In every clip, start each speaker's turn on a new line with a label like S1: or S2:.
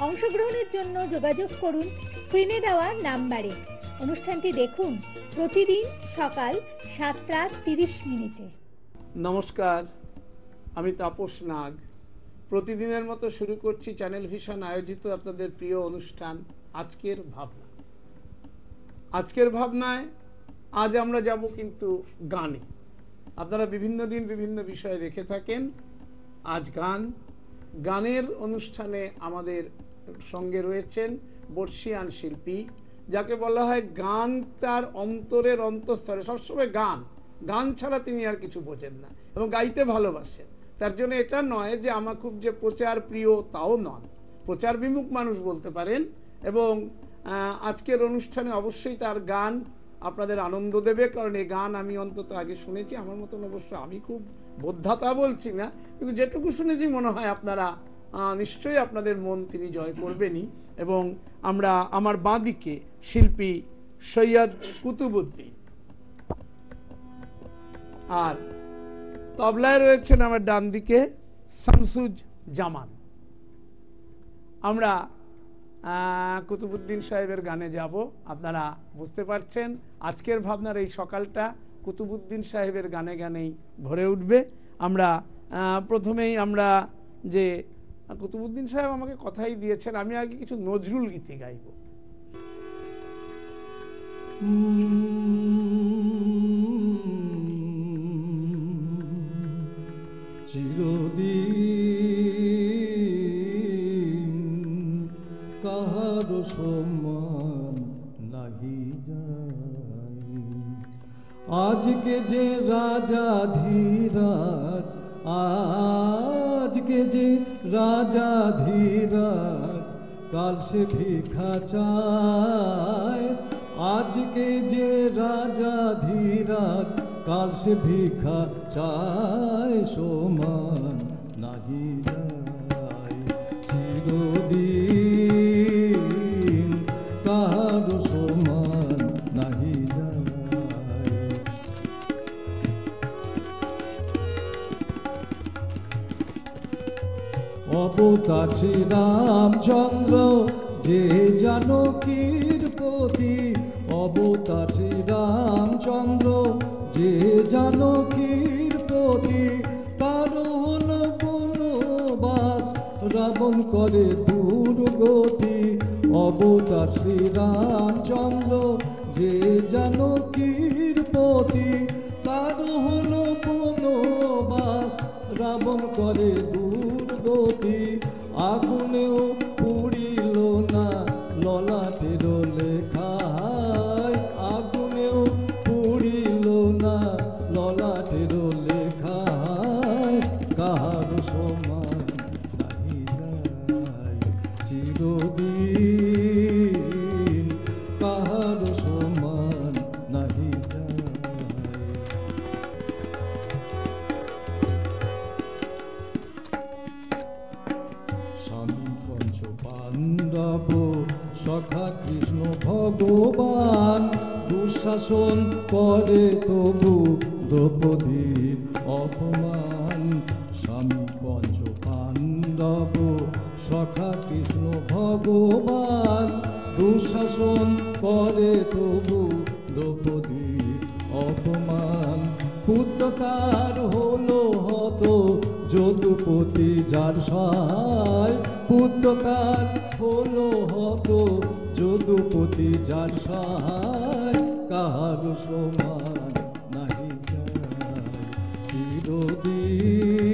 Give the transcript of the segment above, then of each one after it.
S1: অংশগ্রহণের জন্য যোগাযোগ করুন স্ক্রিনে দেওয়া নাম্বারে। অনুষ্ঠানটি দেখুন প্রতিদিন সকাল 7:30।
S2: নমস্কার, আমি তাপস নাগ। প্রতিদিনের মতো শুরু করছি চ্যানেল ভিশন আয়োজিত আপনাদের প্রিয় অনুষ্ঠান আজকের ভাবনা। আজকের ভাবনায় আজ আমরা যাব কিন্তু গানে। আপনারা বিভিন্ন দিন বিভিন্ন বিষয় দেখে থাকেন। আজ গানের অনুষ্ঠানে আমাদের সঙ্গে রয়েছেন বর্ষিয়ান শিল্পী, যাকে বলা হয় গান তার অন্তরের অন্তঃস্থলে। সবসময় গান ছাড়া তিনি আর কিছু বোঝেন না এবং গাইতে ভালোবাসেন। তার জন্য এটা নয় যে আমার খুব যে প্রচার প্রিয়, তাও নন, প্রচার বিমুখ মানুষ বলতে পারেন। এবং আজকের অনুষ্ঠানে অবশ্যই তার গান আপনাদের আনন্দ দেবে, কারণ এই গান আমি অন্তত আগে শুনেছি। আমার মতন অবশ্য আমি খুব বোদ্ধাতা বলছি না, কিন্তু যেটুকু শুনেছি মনে হয় আপনারা নিশ্চয়ই আপনাদের মন তিনি জয় করবেনই। এবং আমরা আমার বাঁদিকে শিল্পী সৈয়দ কুতুবউদ্দিন, আর তবলায় রয়েছেন আমার ডান দিকে শামসুজ জামান। আমরা কুতুবউদ্দিন সাহেবের গানে যাব। আপনারা বুঝতে পারছেন আজকের ভাবনার এই সকালটা কুতুবউদ্দিন সাহেবের গানে গানেই ভরে উঠবে। আমরা প্রথমেই আমরা যে কুতুবউদ্দিন সাহেব আমাকে কথাই দিয়েছেন, আমি আগে কিছু নজরুল গীতি গাইব।
S3: চিরদিন কাহারো সম্মান নাহি যায়, আজকে যে রাজা ধীরাজ, আজকে যে রাজা ধীরাজ, কাল সে ভিক্ষা চায়। আজকে যে রাজা ধীরাজ, কাল সে ভিক্ষা চায়, সমান নাহি যায়। চিরদিন কাহারো সমান নাহি যায়। অবতার শ্রী রামচন্দ্র যে জানকীর পতি, অবতার শ্রী রামচন্দ্র যে জানকীর পতি, তার হল বনবাস রাবণ করে দুর্গতি। অবতার শ্রী রামচন্দ্র যে জানকীর পতি, তার হল বনবাস রাবণ করে দুর্গতি। আগুনেও পুড়িল না ললাটের লেখা, আগুনেও পুড়িল না ললাটের লেখা, কাহার সমান নাহি যায়। চিরদিন কাহার সমান নাহি যায়। স্বামী পঞ্চ পাণ্ডব সখা কৃষ্ণ ভগবান, দুঃশাসন করে তবু দ্রৌপদীর অপমান। স্বামী পঞ্চ পাণ্ডব সখা কৃষ্ণ ভগবান, দুঃশাসন করে তবু দ্রৌপদীর অপমান। পুত্র তার হলো হত যদুপতি যার সহায়, পুত্র তার হলো হত যদুপতি যার সহায়, কাহার সমান নাহি যায়। চিরদিন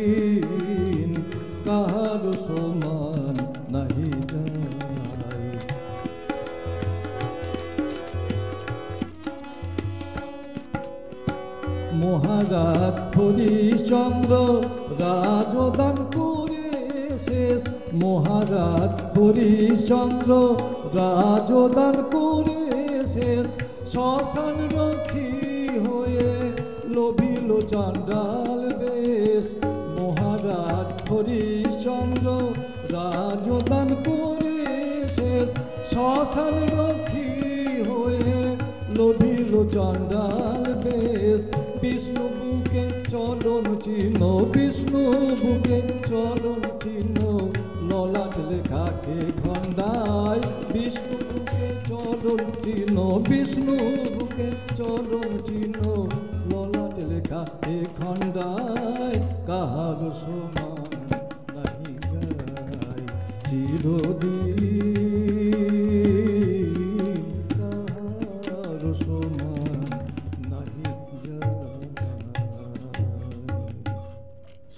S3: কাহার সমান নাহি যায়। মহারাজ হরিশ্চন্দ্র রাজদান করে শেষ, মহারাজ হরিশ্চন্দ্র রাজদান করে শেষ। শ্মশান রক্ষী হয়ে লোভিল চাণ্ডাল বেশ, মহারাজ হরিশ্চন্দ্র রাজদান করে শেষ। শ্মশান রক্ষী হয়ে লোভিল চাণ্ডাল বেশ। বিষ্ণু বুকে চলন চিহ্ন, বিষ্ণু বুকে চলন চিহ্ন, ললাট লেখাকে ঘন চিহ্ন, বিষ্ণু বুকের চরণ চিহ্ন, ললাট লেখা এ খণ্ডায় কাহার সমান নাহি যায় চিরদিন, কাহার সমান নাহি যায়।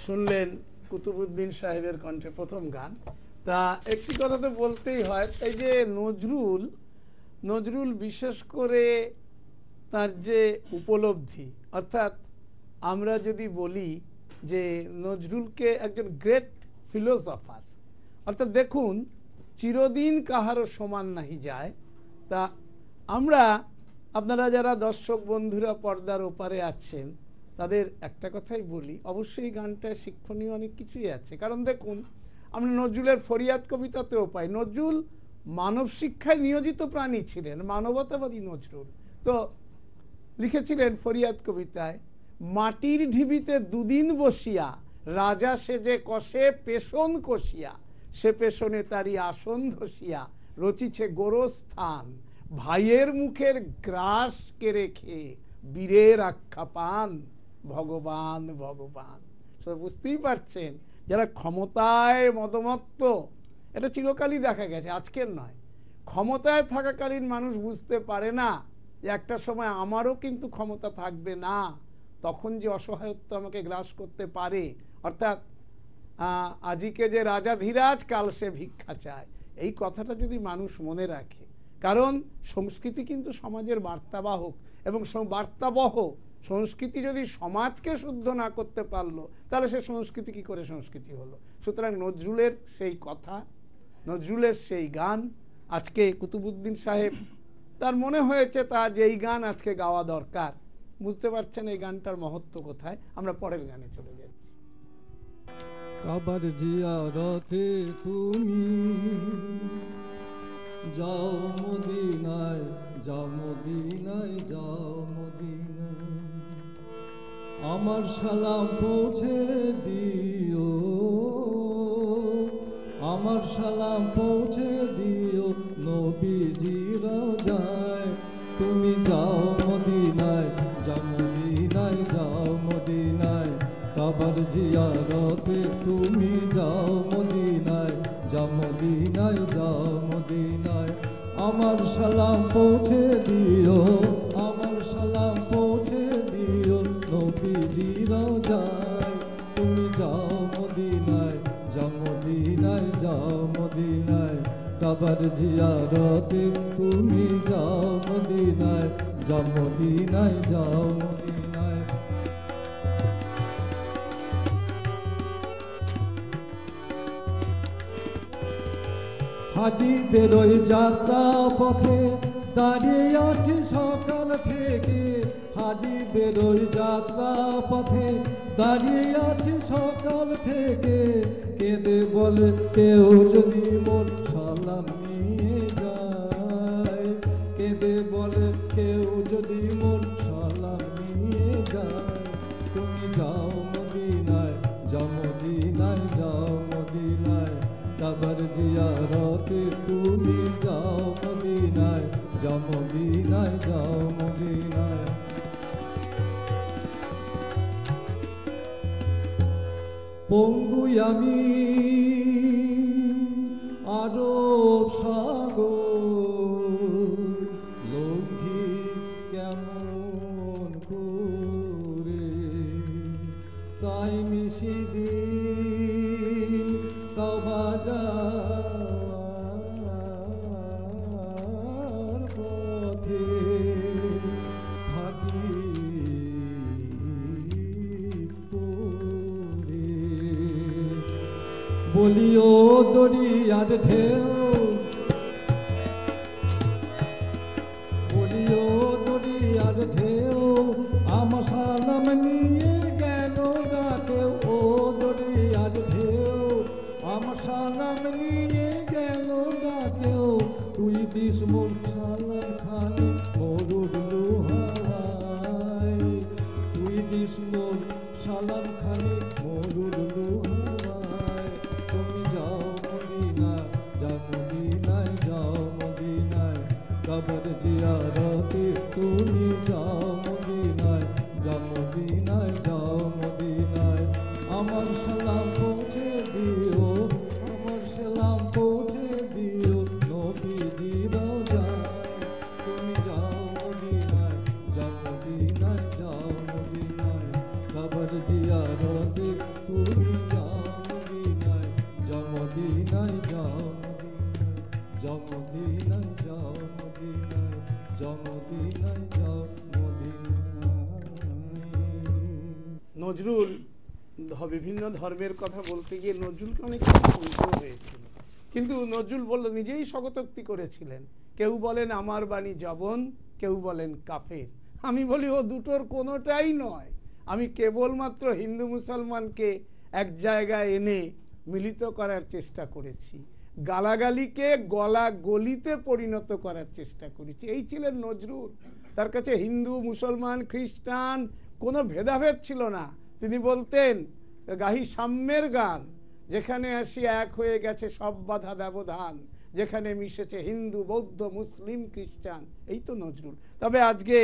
S2: শুনলেন কুতুবউদ্দিন সাহেবের কণ্ঠে প্রথম গান। তা একটি কথা তো বলতেই হয়, এই যে নজরুল বিশেষ করে তার যে উপলব্ধি, অর্থাৎ আমরা যদি বলি যে নজরুলকে একজন গ্রেট ফিলোসফার, অর্থাৎ দেখুন চিরদিন কাহারও সমান নাহি যায়। তা আমরা আপনারা যারা দর্শক বন্ধুরা পর্দার ওপারে আছেন তাদের একটা কথাই বলি, অবশ্যই গানটায় শিক্ষণীয় অনেক কিছুই আছে। কারণ দেখুন আমরা নজরুলের ফরিয়াদ কবিতাতেও পাই, নজরুল মানব শিক্ষায় নিয়োজিত প্রাণী ছিলেন, মানবতাবাদী নজরুল। তো লিখেছিলেন ফরিয়াদ কবিতায়, মাটির ঢিবিতে দুদিন বসিয়া রাজা সেজে কষে পেশন কষিয়া, সে পেশনে তারি আসন ধসিয়া রচিছে গোরস্থান, ভাইয়ের মুখের গ্রাস কে রেখে বীরের আখ্যা পান, ভগবান ভগবান। বুঝতেই পারছেন যারা ক্ষমতায় মদমত্ত, এটা চিরকালই দেখা গেছে, আজকের নয়। ক্ষমতায় থাকাকালীন মানুষ বুঝতে পারে না যে একটা সময় আমারও কিন্তু ক্ষমতা থাকবে না, তখন যে অসহায়ত্ব আমাকে গ্রাস করতে পারে। অর্থাৎ আজকে যে রাজা ধীরাজ কাল সে ভিক্ষা চায়, এই কথাটা যদি মানুষ মনে রাখে, কারণ সংস্কৃতি কিন্তু সমাজের বার্তাবাহক, এবং বার্তাবহ সংস্কৃতি যদি সমাজকে শুদ্ধ না করতে পারলো তাহলে সে সংস্কৃতি কি করে সংস্কৃতি হলো। সুতরাং নজরুলের সেই কথা, নজরুলের সেই গান আজকে কুতুবউদ্দিন সাহেব তার মনে হয়েছে তার যেই গান আজকে গাওয়া দরকার। বুঝতে পারছেন এই গানটার মহত্ব কোথায়। আমরা পরের গানে চলে যাচ্ছি।
S3: কাবার জিয়ারতে তুমি যাও মদিনায়, যাও মদিনায়, যাও মদিনায়, আমার সালাম পৌঁছে দিও, আমার সালাম পৌঁছে দিও নবীজির রওজায়। তুমি যাও মদিনায়, যাও মদিনায়, যাও মদিনায়, কাবার জিয়ারতে তুমি যাও মদিনায়, যাও মদিনায়, যাও মদিনায়, আমার সালাম পৌঁছে দিও, আমার সালাম পৌঁছে দিও নবীজির রওজায়। তুমি যাও মদিনায়, যাও মদিনায়, যাও মদিনায়, কাবার জিয়ারতে তুমি যাও মদিনায়, যাও মদিনায়, যাও মদিনায়। হাজিদের ওই যাত্রা পথে দাঁড়িয়ে আছি সকাল থেকে, হাজিদের ওই যাত্রা পথে দাঁড়িয়ে আছি সকাল থেকে, কেঁদে বলে কেউ যদি মোর সালাম নিয়ে যায়, কেঁদে বলে কেউ যদি মোর সালাম নিয়ে যায়। তুমি যাও মদিনায়, যাও মদিনায়, যাও মদিনায়, কাবার জিয়ারতে তুমি যাও মদিনায়, যাও মদিনায়, যাও মদিনায়। পঙ্গু আমি আরব সাগর, লঙ্ঘি কেমন করে, তাই নিশিদিন কাবা যাওয়ার পথে থাকি পড়ে। বলিও দরিয়ার ঢেউ, বলিও দরিয়ার ঢেউ, আমার সালাম নিয়ে গেল না কেউ। ও দরিয়ার ঢেউ, আমার সালাম নিয়ে গেল না কেউ। তুই দিস মোর সালাম খানি মরুর লোহায়, তুই দিস মোর সালাম খানি মরুর লোহায়। তুমি যাও মদিনা, যাও মদিনায়, যাও মদিনায়, কাবার জিয়ারতে তুমি যাও মদিনায়, যাও মদিনায়, যাও মদিনায়। আমার সালাম পৌঁছে দিও, আমার সালাম পৌঁছে দিও নবীজির রওজায়। তুমি যাও মদিনায়, যাও মদিনায়, যাও মদিনায়। কাবার জিয়ারতে তুমি যাও মদিনায়, যাও মদিনায়, যাও মদিনায়, যাও মদিনায়, যাও মদিনায়, যাও মদিনায়, যাও মদিনায়।
S2: নজরুল বিভিন্ন ধর্মের কথা বলতে গিয়ে নজরুলকে অনেক কিছু শুনতে হয়েছিল, কিন্তু নজরুল বলল, নিজেই স্বগতোক্তি করেছিলেন, কেউ বলেন আমার বাণী জবন, কেউ বলেন কাফের। আমি বলি ও দুটোর কোনোটাই নয়। আমি কেবলমাত্র হিন্দু মুসলমানকে এক জায়গায় এনে মিলিত করার চেষ্টা করেছি, গালাগালিকে গলা গলিতে পরিণত করার চেষ্টা করেছি। এই ছিলেন নজরুল। তার কাছে হিন্দু মুসলমান খ্রিস্টান কোনো ভেদাভেদ ছিল না। তিনি বলতেন, গাহি সাম্যের গান, যেখানে আসি এক হয়ে গেছে সব বাধা ব্যবধান, যেখানে মিশেছে হিন্দু বৌদ্ধ মুসলিম খ্রিস্টান। এই তো নজরুল। তবে আজকে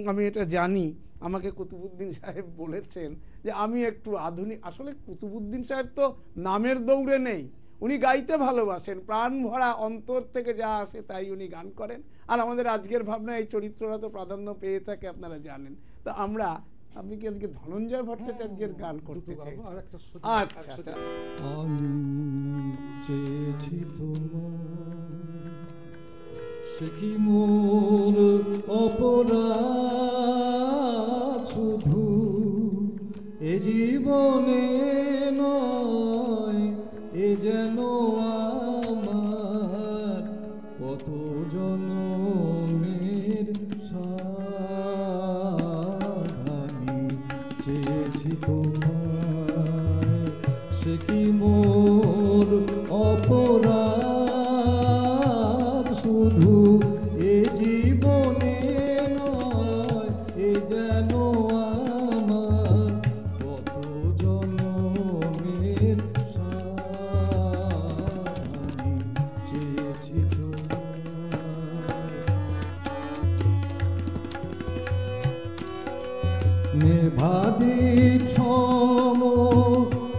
S2: আমি এটা জানি, আমাকে কুতুবউদ্দিন সাহেব বলেছেন যে আমি একটু আধুনিক। আসলে কুতুবউদ্দিন সাহেব তো নামের দৌড়ে নেই, উনি গাইতে ভালোবাসেন, প্রাণ ভরা অন্তর থেকে যা আসে তাই উনি গান করেন। আর আমাদের আজকের ভাবনা এই চরিত্ররা তো প্রাধান্য পেয়ে থাকে, আপনারা জানেন। তো আমরা, আপনি কি আজকে ধনঞ্জয় ভট্টাচার্যের গান করতে চাই? আচ্ছা।
S3: আমি চেয়েছি তোমার, সে কি মোর অপরাধ শুধু এ জীবনে নয়, এ যেন আমার কত জনমের সাধনি। চেয়েছি তোমায়, সে কি মোর অপরাধ শুধু এ জীবনে নয়, এ যেন আমার কত জনমের সাধনি। চেয়েছি নেভাদীপ সম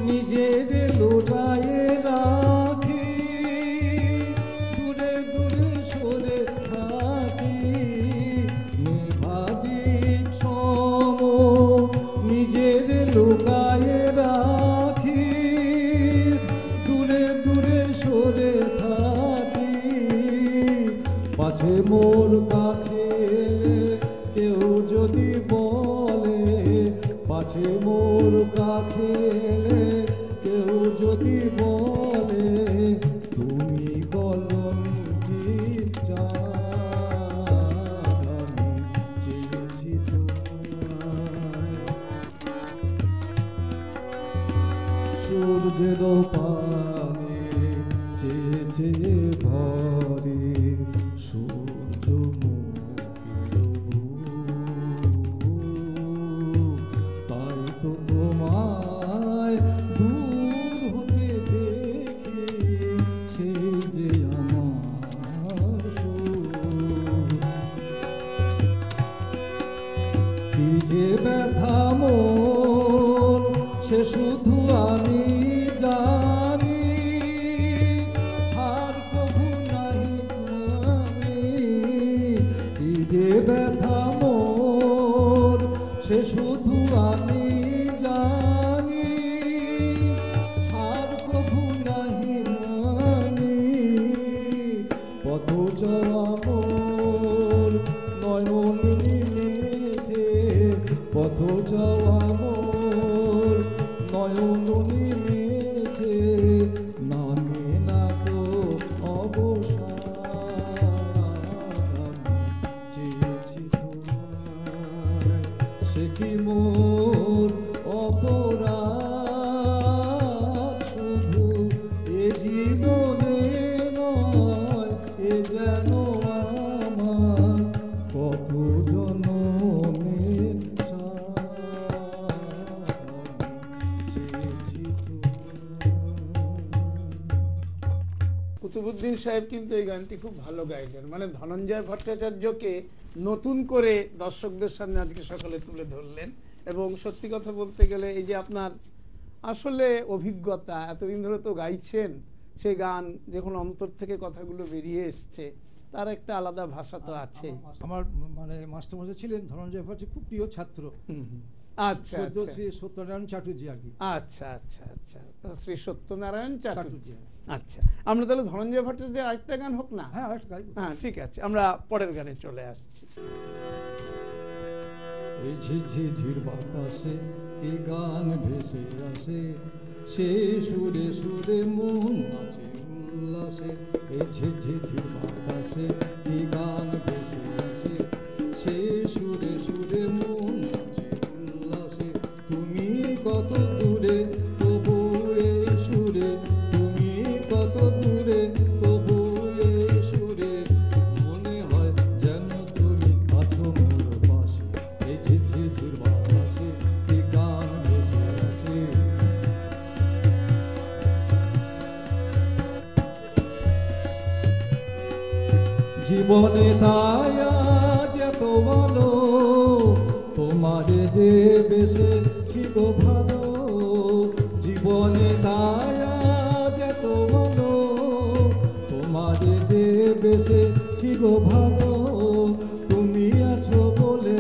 S3: নিজের লোটায়ে রাখি, দূরে দূরে সরে থাকি। নেভাদীপ সম নিজের লোকায়ে রাখি, দূরে দূরে সরে থাকি। পাছে মোর কাছে কেউ যদি বলে, পাছে মোর কাছে এলে কেউ যদি বলে, তুমি কলঙ্কিত চাঁদ, আমি চেয়েছি তোমায়। সূর্যের পানে চেয়ে চেয়ে ভরে সূর্য তোমায় দূর হতে দেখি, সে যে আমার কি যে ব্যথা মোর, সে শুধু আমি জানি। হার কভু না
S2: কুতুবুদ্দিন সাহেব কিন্তু এই গানটি খুব ভালো গাইলেন, মানে ধনঞ্জয় ভট্টাচার্যকে নতুন করে দর্শকদের সামনে আজকে সকালে তুলে ধরলেন। এবং সত্যি কথা বলতে গেলে এই যে আপনার আসলে অভিজ্ঞতা, এতদিন ধরে তো গাইছেন, সেই গান যখন অন্তর থেকে কথাগুলো বেরিয়ে এসছে তার একটা আলাদা ভাষা তো আছে।
S3: আমার মানে মাস্টারমশাই ছিলেন ধনঞ্জয় ভট্টাচার্য, খুব প্রিয় ছাত্র।
S2: আচ্ছা,
S3: শ্রী সত্যনারায়ণ চ্যাটার্জি আর কি।
S2: আচ্ছা আচ্ছা আচ্ছা, শ্রী সত্যনারায়ণ চ্যাটার্জি।
S3: চ্যাটার্জি।
S2: আচ্ছা, আমরা তাহলে ধনঞ্জয় ভট্টাচার্যের আরেকটা গান হোক না?
S3: হ্যাঁ আরেকটা গাই।
S2: হ্যাঁ ঠিক আছে, আমরা পরের গানে চলে আসছি।
S3: এই ঝিঝিঝির বাতাসে কি গান ভেসে আসে, সে সুরে সুরে মন নাচে উল্লাসে। এই ঝিঝিঝির বাতাসে কি গান ভেসে আসে, সে সুরে সুরে মন নাচে উল্লাসে। তুমি কত দূরে তবু এই সুরে, তুমি কত দূরে তবু এই সুরে, মনে হয় যেন তুমি আছো মোর পাশে। এই ঝিঝিঝির বাতাসে কি গান ভেসে আসে। জীবনে তাই আজ এত ভালো, তোমারে যে বেসেছি গো ভালো। জীবনে তাই আজ এত ভালো, তোমারে যে বেসেছি গো ভালো। তুমি আছো বলে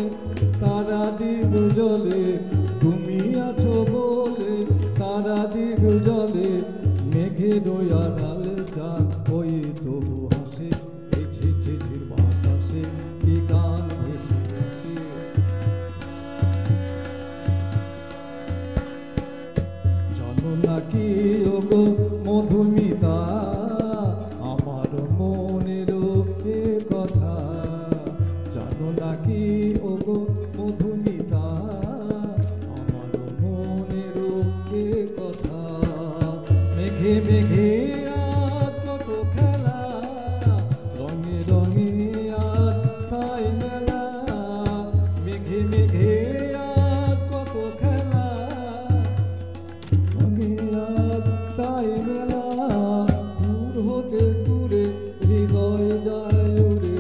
S3: তারা দিগ জলে, তুমি আছো বলে তারা দিগ জলে। মেঘের আড়াল চাঁদ ওই তবু হাসে। এই ঝিঝিঝির বাতাসে কি গান ভেসে আসে। জানো নাকি ওগো মধুমিতা, আমার মনেরও এ কথা। জানো নাকি ওগো মধুমিতা, আমার মনেরও এ কথা। মেঘে মেঘে আজ কত খেলা, রঙে রঙে আজ তাই মেলা। মেঘে মেঘে আজ কত খেলা, রঙে আজ তাই মেলা। দূর হতে দূরে হৃদয় যায় উড়ে,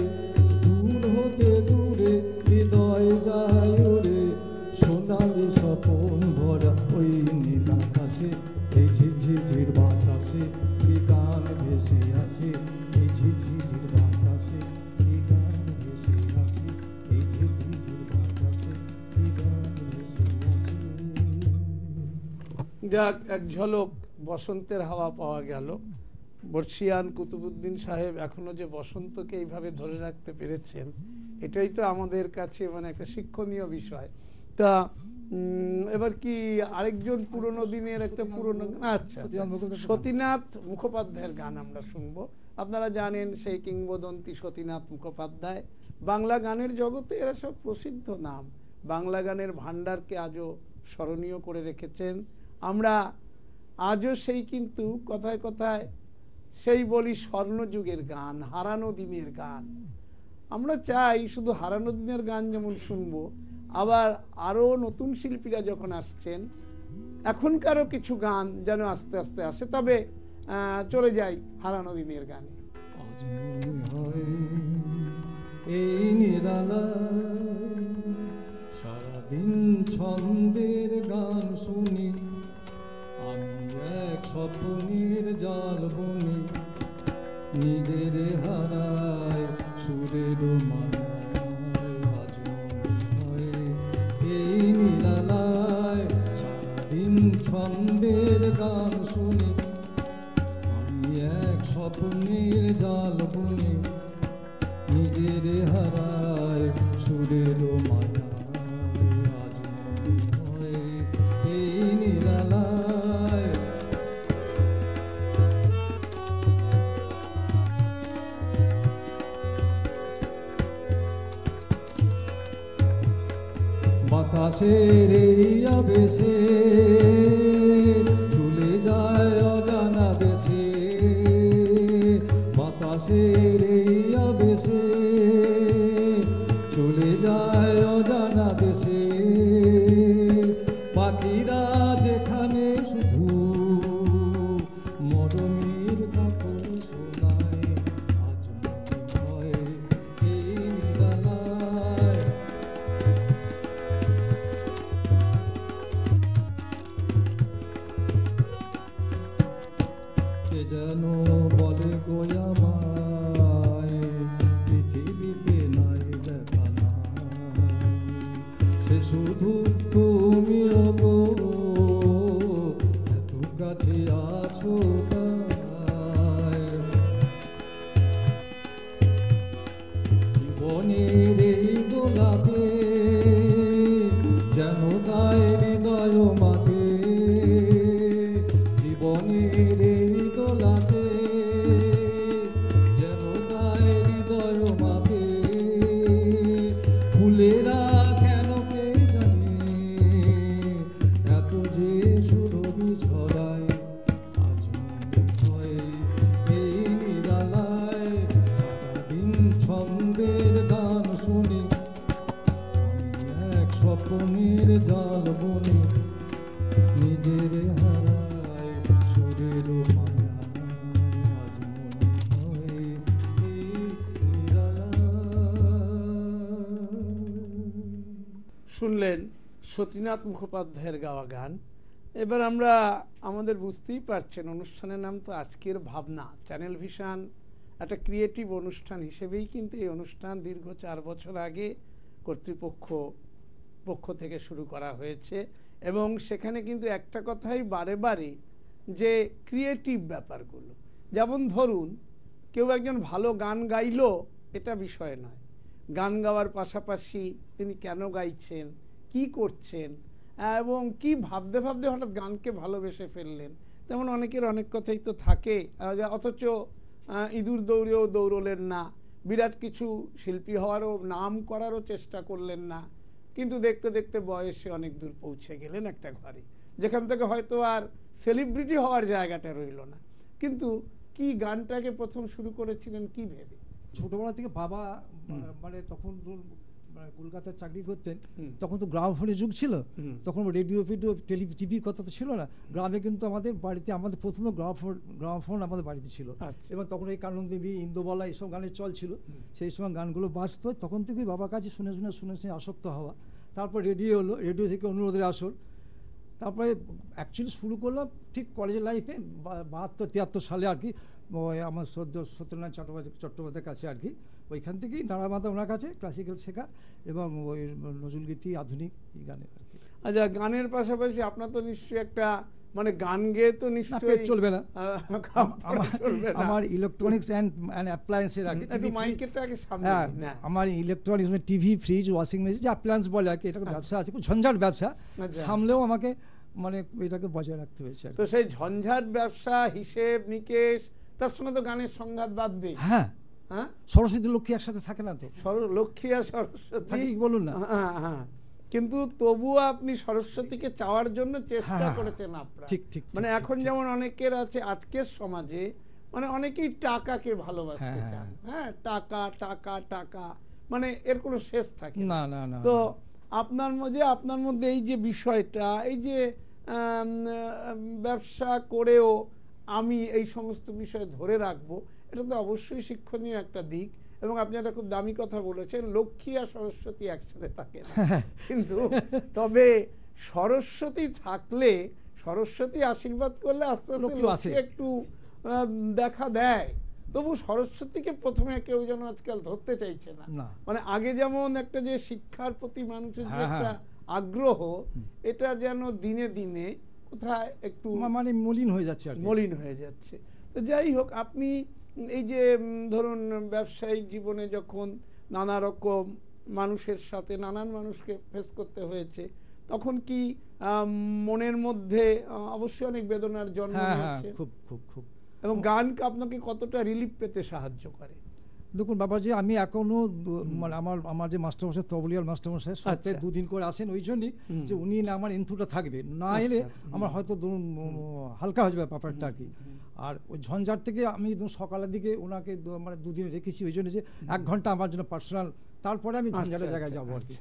S3: দূর হতে দূরে হৃদয় যায় উড়ে। সোনালি স্বপন ভরা ওই নীল আকাশে, এই ঝিঝিঝির বাতাসে কি গান ভেসে আসে। এই ঝিঝিঝির বাতাসে কি গান ভেসে আসে। এই ঝিঝিঝির বাতাসে কি গান ভেসে আসে।
S2: যাক, এক ঝলক বসন্তের হাওয়া পাওয়া গেল। বর্ষিয়ান কুতুবুদ্দিন সাহেব এখনো যে বসন্তকে এইভাবে ধরে রাখতে পেরেছেন, এটাই তো আমাদের কাছে মানে একটা শিক্ষণীয় বিষয়। তা এবার কি আরেকজন পুরনো দিনের একটা পুরনো, আচ্ছা সতীনাথ মুখোপাধ্যায়ের গান আমরা শুনবো। আপনারা জানেন সেই কিংবদন্তি সতীনাথ মুখোপাধ্যায়, বাংলা গানের জগতে এরা সব প্রসিদ্ধ নাম। বাংলা গানের ভান্ডারকে আজও স্মরণীয় করে রেখেছেন। আমরা আজও সেই কিন্তু কথায় কথায় সেই বলি স্বর্ণযুগের গান, হারানো দিনের গান। আমরা চাই শুধু হারানো দিনের গান যেমন শুনবো, আবার আরো নতুন শিল্পীরা যখন আসছেন এখনকারও কিছু গান যেন আস্তে আস্তে আসে। তবে চলে যাই হারানো দিনের গানে।
S3: আজ মনে হয় এই নিরালায় সারাদিন ছন্দের গান শুনি, আমি এক স্বপ্নের জাল বুনি। নিজের হারায় সুরের মায়ায়, আজ মনে হয় এই নিরালায় সারাদিন ছন্দের গান শুনি, আমি এক স্বপ্নের জাল বুনি। নিজের হারায় সুরের মায়ায়, আজ মনে হয় এই নিরালায়। বাতাসের এই আবেশে চলে যায় অজানা দেশে, বাতাসের এই আবেশে চলে যায় অজানা দেশে। পাখিরা যেখানে শুধু মরমের কাকল শোনায়,
S2: শুনলেন সতীনাথ মুখোপাধ্যায়ের গাওয়া গান। এবার আমরা আমাদের বুঝতেই পারছেন অনুষ্ঠানের নাম তো আজকের ভাবনা। চ্যানেল ভিশন একটা ক্রিয়েটিভ অনুষ্ঠান হিসেবেই কিন্তু এই অনুষ্ঠান দীর্ঘ 4 বছর আগে পক্ষ থেকে শুরু করা হয়েছে, এবং সেখানে কিন্তু একটা কথাই বারে বারে যে ক্রিয়েটিভ ব্যাপারগুলো, যেমন ধরুন কেউ একজন ভালো গান গাইলো এটা বিষয় নয়, গান গাওয়ার পাশাপাশি তিনি কেন গাইছেন, কি করছেন, এবং কি ভাবতে ভাবতে হঠাৎ গানকে ভালোবেসে ফেললেন। তেমন অনেকের অনেক কথাই তো থাকে, অথচ ইঁদুর দৌড়েও দৌড়লেন না, বিরাট কিছু শিল্পী হওয়ারও নাম করারও চেষ্টা করলেন না, কিন্তু দেখতে দেখতে বয়সে অনেক দূর পৌঁছে গেলেন একটা ঘরে, যেখান থেকে হয়তো আর সেলিব্রিটি হওয়ার জায়গাটা রইল না। কিন্তু কি গানটাকে প্রথম শুরু করেছিলেন কি ভেবে?
S3: ছোটবেলা থেকে বাবা মানে তখন কলকাতায় চাকরি করতেন, তখন তো গ্রামফোনের যুগ ছিল, তখন রেডিও ফেডিও টিভি কথা তো ছিল না। গ্রামে কিন্তু আমাদের বাড়িতে আমাদের প্রথম গ্রামফোন আমাদের বাড়িতে ছিল, এবং তখন এই কানন দেবী, ইন্দোবালা এইসব গানের চল ছিল, সেই সময় গানগুলো বাজতো। তখন থেকেই বাবার কাছে শুনে আসক্ত হওয়া। তারপর রেডিও হলো, রেডিও থেকে অনুরোধের আসর। তারপরে অ্যাকচুয়ালি শুরু করলাম ঠিক কলেজের লাইফে 72-73 সালে আর কি, আমার সত্যনারায়ণ চট্টোপাধ্যায়ের কাছে আর কি। ওইখান থেকেই নাড়ামাতা ওনার কাছে ক্লাসিক্যাল শেখা, এবং ওই নজরুলগীতি, আধুনিক এই গানে আর কি।
S2: আচ্ছা, গানের পাশাপাশি আপনার তো নিশ্চয়ই একটা মানে গান গেয়ে তো নিশ্চয়ই
S3: চলবে না। আমার ইলেকট্রনিক্স অ্যান্ড অ্যাপ্লায়েন্সের আগে আমার ইলেকট্রনিক্স মানে টিভি, ফ্রিজ, ওয়াশিং মেশিন, যে অ্যাপ্লায়েন্স বলে আর কি, এটা ব্যবসা আছে, খুব ঝঞ্ঝাট ব্যবসা, সামলেও আমাকে মানে এটাকে বজায় রাখতে হয়েছে।
S2: তো সেই ঝঞ্ঝাট ব্যবসা, হিসেব নিকেশ, তার সঙ্গে তো গানের সংঘাত বাঁধবে।
S3: হ্যাঁ, সরস্বতী লক্ষ্মী একসাথে থাকে না তো,
S2: লক্ষ্মী আর সরস্বতী
S3: বলুন না।
S2: হ্যাঁ, কিন্তু তবুও আপনি সরস্বতীকে চাওয়ার জন্য চেষ্টা করেছেন আপনারা।
S3: ঠিক ঠিক।
S2: মানে এখন যেমন অনেকের আছে আজকের সমাজে, মানে অনেকেই টাকাকে ভালোবাসতে চান। হ্যাঁ, টাকা টাকা টাকা, মানে এর কোনো শেষ থাকে
S3: না। না না।
S2: তো আপনার মধ্যে এই যে বিষয়টা, এই যে ব্যবসা করেও আমি এই সমস্ত বিষয় ধরে রাখবো, এটা তো অবশ্যই শিক্ষণীয় একটা দিক। এবং আপনি একটা খুব দামি কথা বলেছেন, লক্ষ্মী আর সরস্বতী একসাথে থাকে না, কিন্তু তবে সরস্বতী থাকলে, সরস্বতী আশীর্বাদ করলে আস্তে আস্তে লক্ষ্মী একটু দেখা দেয়। তবু সরস্বতীকে প্রথমে কেউ যেন আজকাল ধরতে চাইছে না। মানে আগে যেমন একটা যে শিক্ষার প্রতি মানুষের যে একটা আগ্রহ, এটা যেন দিনে দিনে কোথায় একটু
S3: মানে মলিন হয়ে
S2: যাচ্ছে। তো যাই হোক, আপনি এই যে ধরুন ব্যবসায়িক জীবনে যখন নানা রকম মানুষের সাথে নানান মানুষকে ফেস করতে হয়েছে, তখন কি মনের মধ্যে অবশ্যই অনেক বেদনার জন্ম হয়েছে?
S3: খুব খুব খুব।
S2: এবং গান আপনাকে কতটা রিলিফ পেতে সাহায্য করে?
S3: দেখুন বাবাজি, আমি এখনো মানে আমার যে মাস্টারমশাই, তবলিয়াল মাস্টারমশাই, সপ্তাহে 2 দিন করে আসেন, ওই জন্যই যে উনি না আমার এন্থুটা থাকবে, না এলে আমার হয়তো হালকা হয়ে যাবে ব্যাপারটা আর কি। আর ওই ঝঞ্ঝাট থেকে আমি সকালের দিকে ওনাকে মানে 2 দিন রেখেছি, ওই জন্য যে 1 ঘন্টা আমার জন্য পার্সোনাল, তারপরে আমি ঝঞ্ঝাটের জায়গায় যাবো আর কি।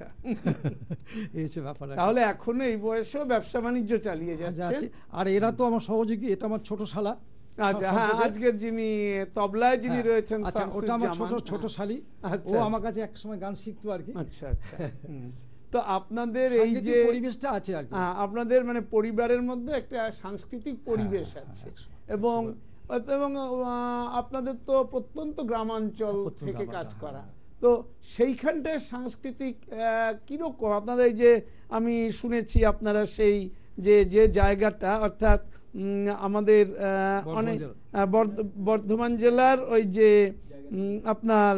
S3: এই হচ্ছে ব্যাপার।
S2: তাহলে এখনো এই বয়সেও ব্যবসা বাণিজ্য চালিয়ে যাচ্ছে।
S3: আর এরা তো আমার সহযোগী, এটা আমার ছোট শালা।
S2: আজকের যিনি তবলায় যিনি রয়েছেন,
S3: ওটা আমার ছোট শালি, ও আমার কাছে এক সময় গান শিখতো আর কি।
S2: আচ্ছা আচ্ছা। তো আপনাদের এই যে
S3: পরিবেশটা আছে আর কি,
S2: আপনাদের মানে পরিবারের মধ্যে একটা সাংস্কৃতিক পরিবেশ আছে, এবং আপনাদের তো প্রত্যন্ত গ্রামাঞ্চল থেকে কাজ করা, তো সেইখানটায় সাংস্কৃতিক কিরকম আপনাদের? এই যে আমি শুনেছি আপনারা সেই যে জায়গাটা, অর্থাৎ আমাদের অনেক বর্ধমান জেলার ওই যে আপনার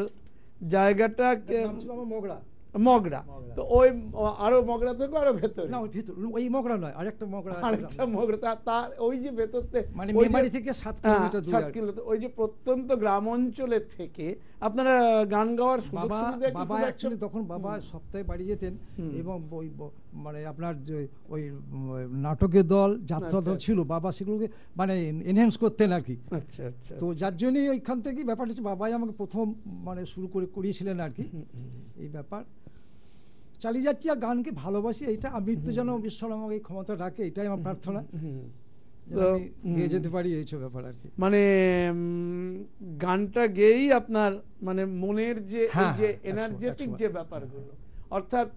S2: জায়গাটা মগরা, তো ওই আরো মগরা থেকে আরো ভেতরে,
S3: না ওই মগরা নয়, আরেকটা
S2: মগরা, তার ওই যে ভেতরতে
S3: মানে মেমারি থেকে 7
S2: কিলোমিটার, ওই যে প্রত্যন্ত গ্রাম অঞ্চলের থেকে আপনারা গান গাওয়ার সুযোগ সুবিধা?
S3: বাবা অ্যাকচুয়ালি তখন বাবা সপ্তাহে বাড়ি যেতেন, এবং ওই মানে আপনার যে ওই নাটকের দল, যাত্রা দল ছিল, বাবা সেগুলোকে মানে এনহ্যান্স করতেন আর কি।
S2: আচ্ছা আচ্ছা।
S3: তো যার জন্যই ওইখান থেকেই ব্যাপারটা হচ্ছে, বাবাই আমাকে প্রথম মানে শুরু করিয়েছিলেন আর কি। এই ব্যাপার চালিয়ে যাচ্ছি, আর গানকে ভালোবাসি, এইটা আমি তো যেন ঈশ্বর আমাকে এই ক্ষমতা রাখে, এটাই আমার প্রার্থনা, গেয়ে যেতে পারি এইসব ব্যাপার আর কি।
S2: মানে গানটা গেয়েই আপনার মানে মনের যে এনার্জেটিক যে ব্যাপারগুলো, অর্থাৎ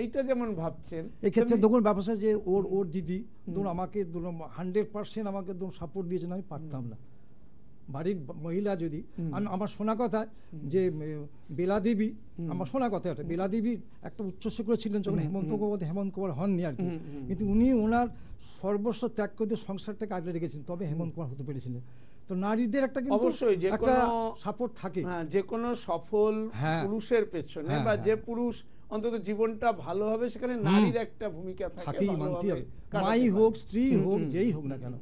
S2: এইটা যেমন ভাবছেন
S3: এক্ষেত্রে দেখুন ব্যবসা যে ওর দিদি ধরুন আমাকে 100% আমাকে সাপোর্ট দিয়েছেন, আমি পারতাম না। বাড়ির মহিলা যদি আমার শোনা কথা যে বেলা দেবী, আমার শোনা কথা একটা বেলা দেবী একটা উচ্চশিক্ষিত ছিলেন যখন হেমন্ত কুমার হননি আর কি, কিন্তু উনি ওনার সর্বস্ব ত্যাগ করে সংসারটাকে আগলে রেখেছেন, তবে হেমন্ত কুমার হতে পেরেছিলেন। তো নারীদের একটা কিন্তু
S2: অবশ্যই যে
S3: একটা
S2: কোনো
S3: সাপোর্ট থাকে,
S2: যে কোনো সফল পুরুষের পেছনে বা যে পুরুষ অন্তত জীবনটা ভালো হবে সেখানে নারীর একটা ভূমিকা থাকে,
S3: মাই হোক স্ত্রী হোক যেই হোক না কেন।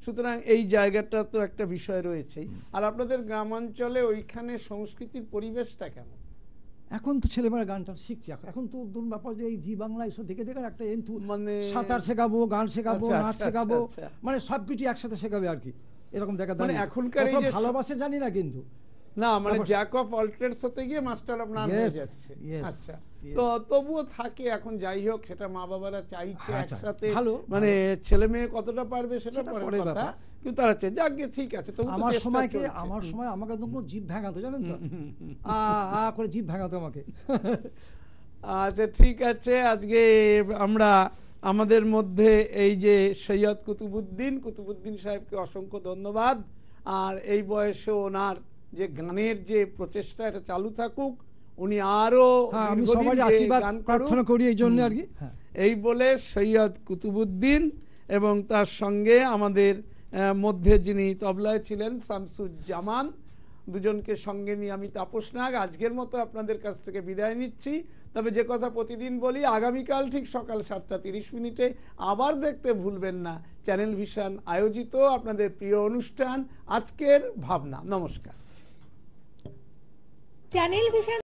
S2: সুতরাং এই জায়গাটা তো একটা বিষয় রয়েছেই। আর আপনাদের গ্রামাঞ্চলে ওইখানে সংস্কৃতির পরিবেশটা কেমন?
S3: এখন তো ছেলেমেয়েরা গানটা শিখছে, এখন তো ধরুন ব্যাপার যে এই জি বাংলা এসব দেখে দেখে একটা মানে সাঁতার শেখাবো, গান শেখাবো, নাচ শেখাবো, মানে সবকিছু একসাথে শেখাবে আর কি, এরকম দেখা দাঁড়িয়ে।
S2: এখনকার
S3: ভালোবাসে জানি না কিন্তু
S2: না, মানে জ্যাক অফ অল ট্রেডস হতে গিয়ে মাস্টার অফ নান হয়ে যাচ্ছে। আচ্ছা, তো তবুও থাকে এখন, যাই হোক সেটা মা বাবারা চাইছে একসাথে, মানে ছেলে মেয়ে কতটা পারবে সেটা পরের কথা, কিন্তু তারা চাই যাক ঠিক আছে। তো
S3: আমার সময় আমাকে কোনো জিভ ভাঙাতো, জানেন তো, করে জিভ ভাঙাতো আমাকে।
S2: আচ্ছা ঠিক আছে, আজকে আমরা আমাদের মধ্যে এই যে সৈয়দ কুতুবুদ্দিন সাহেবকে অসংখ্য ধন্যবাদ। আর এই বয়সে ওনার যে গানের যে প্রচেষ্টা এটা চালু থাকুক, উনি আরো
S3: প্রার্থনা করি এই জন্য আর কি।
S2: এই বলে সৈয়দ কুতুবুদ্দিন এবং তার সঙ্গে আমাদের মধ্যে যিনি তবলায় ছিলেন শামসুজ্জামান, দুজনকে সঙ্গে নিয়ে আমি তাপস নাগ আজকের মতো আপনাদের কাছ থেকে বিদায় নিচ্ছি। তবে যে কথা প্রতিদিন বলি, আগামীকাল ঠিক সকাল 7:30 আবার দেখতে ভুলবেন না চ্যানেল ভিশন আয়োজিত আপনাদের প্রিয় অনুষ্ঠান আজকের ভাবনা। নমস্কার।
S1: Channel vision